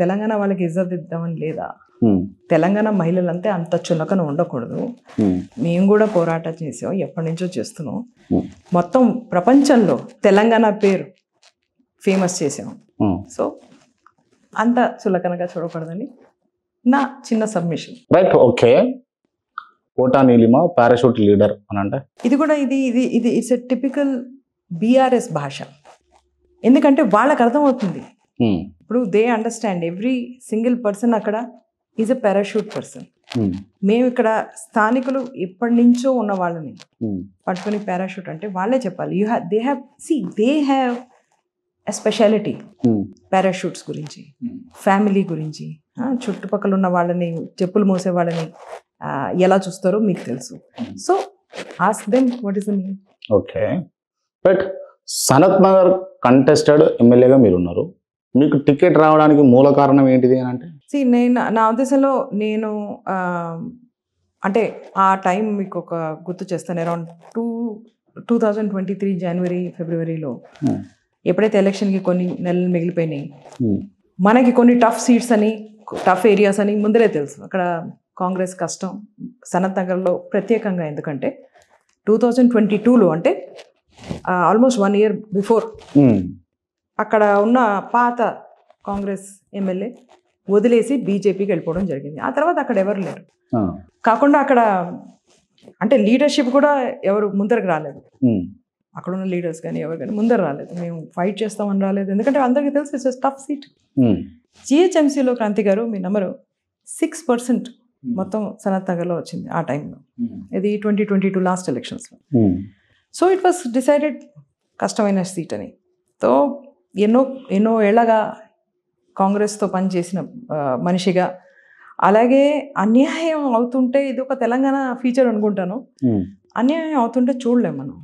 తెలంగాణ వాళ్ళకి ఇజ్జత్ ఇద్దామని లేదా? తెలంగాణ మహిళలంటే అంత చులకన ఉండకూడదు. మేము కూడా పోరాటం చేసాం, ఎప్పటి నుంచో చేస్తున్నాం. మొత్తం ప్రపంచంలో తెలంగాణ పేరు ఫేమస్ చేసాం. సో అంత చులకనగా చూడకూడదని నా చిన్న submission. Right, okay. Kota Neelima parachute leader అని అంటే ఇది కూడా ఇది ఇది ఇది ఇట్స్ ఎ టిపికల్ బీఆర్ఎస్ భాష. ఎందుకంటే వాళ్ళకి అర్థమవుతుంది. ఇప్పుడు they understand every single person అక్కడ ఈజ్ ఎ పారాషూట్ పర్సన్. మేము ఇక్కడ స్థానికులు ఎప్పటి నుంచో ఉన్న వాళ్ళని పట్టుకుని పారాషూట్ అంటే వాళ్ళే చెప్పాలి. They have a speciality parachutes గురించి, ఫ్యామిలీ గురించి, చుట్టుపక్కల ఉన్న వాళ్ళని, చెప్పులు మోసే వాళ్ళని ఎలా చూస్తారో మీకు తెలుసు. So ask them what is the meaning. Okay, but Sanath Nagar contested ఎమ్మెల్యేగా మీరు ఉన్నారు. మీకు టికెట్ రావడానికి మూల కారణం ఏంటిది అని అంటే? నా ఉద్దేశంలో నేను అంటే ఆ టైం మీకు ఒక గుర్తు చేస్తాను. అరౌండ్ 2023 జనవరి ఫిబ్రవరిలో ఎప్పుడైతే ఎలక్షన్కి కొన్ని నెలలు మిగిలిపోయినాయి, మనకి కొన్ని టఫ్ సీట్స్ అని, టఫ్ ఏరియాస్ అని ముందరే తెలుసు. అక్కడ కాంగ్రెస్ కష్టం సనత్ నగర్లో ప్రత్యేకంగా. ఎందుకంటే 2022లో అంటే ఆల్మోస్ట్ 1 year బిఫోర్ అక్కడ ఉన్న పాత కాంగ్రెస్ ఎమ్మెల్యే వదిలేసి బీజేపీకి వెళ్ళిపోవడం జరిగింది. ఆ తర్వాత అక్కడ ఎవరు లేరు. కాకుండా అక్కడ అంటే లీడర్షిప్ కూడా ఎవరు ముందరకు రాలేదు. అక్కడ ఉన్న లీడర్స్ కానీ ఎవరు కానీ ముందర రాలేదు. మేము ఫైట్ చేస్తామని రాలేదు. ఎందుకంటే అందరికీ తెలుసు ఇట్స్ టఫ్ సీట్. జిహెచ్ఎంసీలో క్రాంతి గారు మీ నెంబరు 6% మొత్తం సనత్ నగర్లో వచ్చింది ఆ టైంలో. ఇది 2022 లాస్ట్ ఎలక్షన్స్లో. సో ఇట్ వాస్ డిసైడెడ్ కష్టమైన సీట్ అని. సో ఎన్నో ఏళ్ళగా కాంగ్రెస్తో పనిచేసిన మనిషిగా, అలాగే అన్యాయం అవుతుంటే ఇది ఒక తెలంగాణ ఫీచర్ అనుకుంటాను. అన్యాయం అవుతుంటే చూడలేము మనం.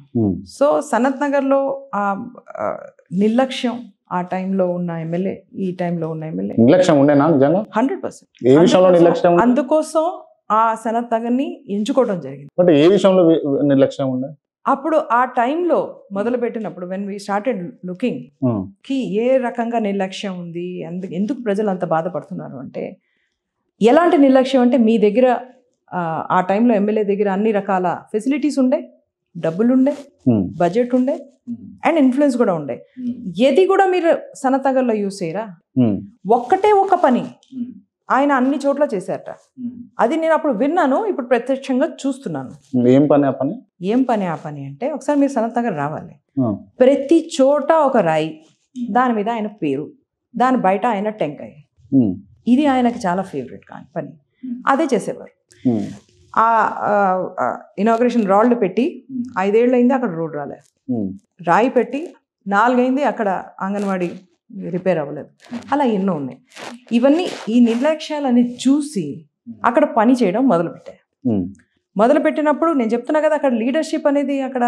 సో సనత్ నగర్లో ఆ నిర్లక్ష్యం ఆ టైంలో ఉన్న ఎమ్మెల్యే, ఈ టైంలో ఉన్న ఎమ్మెల్యే నిర్లక్ష్యం ఉండేనా నిజంగా? 100%. అందుకోసం ఆ సనత్ నగర్ని ఎంచుకోవడం జరిగింది. బట్ ఏ విషయంలో నిర్లక్ష్యం ఉండే? అప్పుడు ఆ టైంలో మొదలు పెట్టినప్పుడు వెన్ వీ స్టార్టెడ్ లుకింగ్ కి ఏ రకంగా నిర్లక్ష్యం ఉంది, ఎందుకు ప్రజలు అంత బాధపడుతున్నారు అంటే, ఎలాంటి నిర్లక్ష్యం అంటే మీ దగ్గర ఆ టైంలో ఎమ్మెల్యే దగ్గర అన్ని రకాల ఫెసిలిటీస్ ఉండే, డబ్బులు ఉండే, బడ్జెట్ ఉండే అండ్ ఇన్ఫ్లుయెన్స్ కూడా ఉండే. ఏది కూడా మీరు సనత్ నగర్లో యూజ్ చేయరా? ఒక్కటే ఒక పని ఆయన అన్ని చోట్ల చేశారట. అది నేను అప్పుడు విన్నాను, ఇప్పుడు ప్రత్యక్షంగా చూస్తున్నాను. ఏం పని ఆ పని అంటే ఒకసారి మీరు సనత్ నగర్ రావాలి. ప్రతి చోట ఒక రాయి, దాని మీద ఆయన పేరు, దాని బయట ఆయన టెంకాయ. ఇది ఆయనకి చాలా ఫేవరెట్ పని. అదే చేసేవారు. ఆ ఇనాగ్రేషన్ రాళ్ళు పెట్టి 5 ఏళ్ళు అయింది, అక్కడ రోడ్ రాలేదు. రాయి పెట్టి 4 అయింది, అక్కడ అంగన్వాడీ రిపేర్ అవ్వలేదు. అలా ఎన్నో ఉన్నాయి. ఇవన్నీ ఈ నిర్లక్ష్యాలని చూసి అక్కడ పని చేయడం మొదలుపెట్టినప్పుడు నేను చెప్తున్నా కదా, అక్కడ లీడర్షిప్ అనేది అక్కడ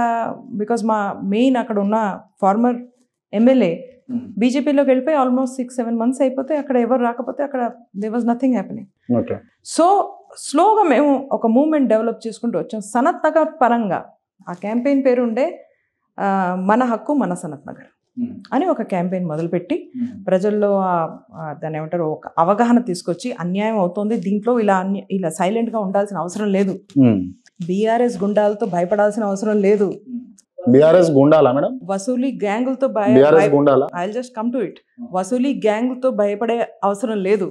బికాజ్ మా మెయిన్ అక్కడ ఉన్న ఫార్మర్ ఎమ్మెల్యే బీజేపీలోకి వెళ్ళిపోయి ఆల్మోస్ట్ 6-7 months అయిపోతే అక్కడ ఎవరు రాకపోతే అక్కడ they was nothing happening. So స్లోగా మేము ఒక మూవ్మెంట్ డెవలప్ చేసుకుంటూ వచ్చాం. సనత్ నగర్ పరంగా ఆ క్యాంపెయిన్ పేరు ఉండే మన హక్కు మన సనత్ నగర్ అని ఒక క్యాంపెయిన్ మొదలుపెట్టి ప్రజల్లో దాన్ని ఏమంటారు ఒక అవగాహన తీసుకొచ్చి, అన్యాయం అవుతుంది దీంట్లో, ఇలా సైలెంట్ గా ఉండాల్సిన అవసరం లేదు, బీఆర్ఎస్ గుండాలతో భయపడాల్సిన అవసరం లేదు, బీఆర్ఎస్ గుండాలా మేడం? వసూలీ గ్యాంగులతో I'll just come to it, వసూలీ గ్యాంగులతో భయపడే అవసరం లేదు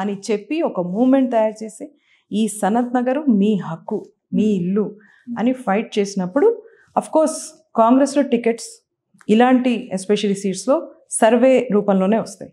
అని చెప్పి ఒక మూవ్మెంట్ తయారు చేసి ఈ సనత్ నగర్ మీ హక్కు, మీ ఇల్లు అని ఫైట్ చేసినప్పుడు అఫ్ కోర్స్ కాంగ్రెస్లో టికెట్స్ ఇలాంటి ఎస్పెషల్లీ సీట్స్లో సర్వే రూపంలోనే వస్తాయి.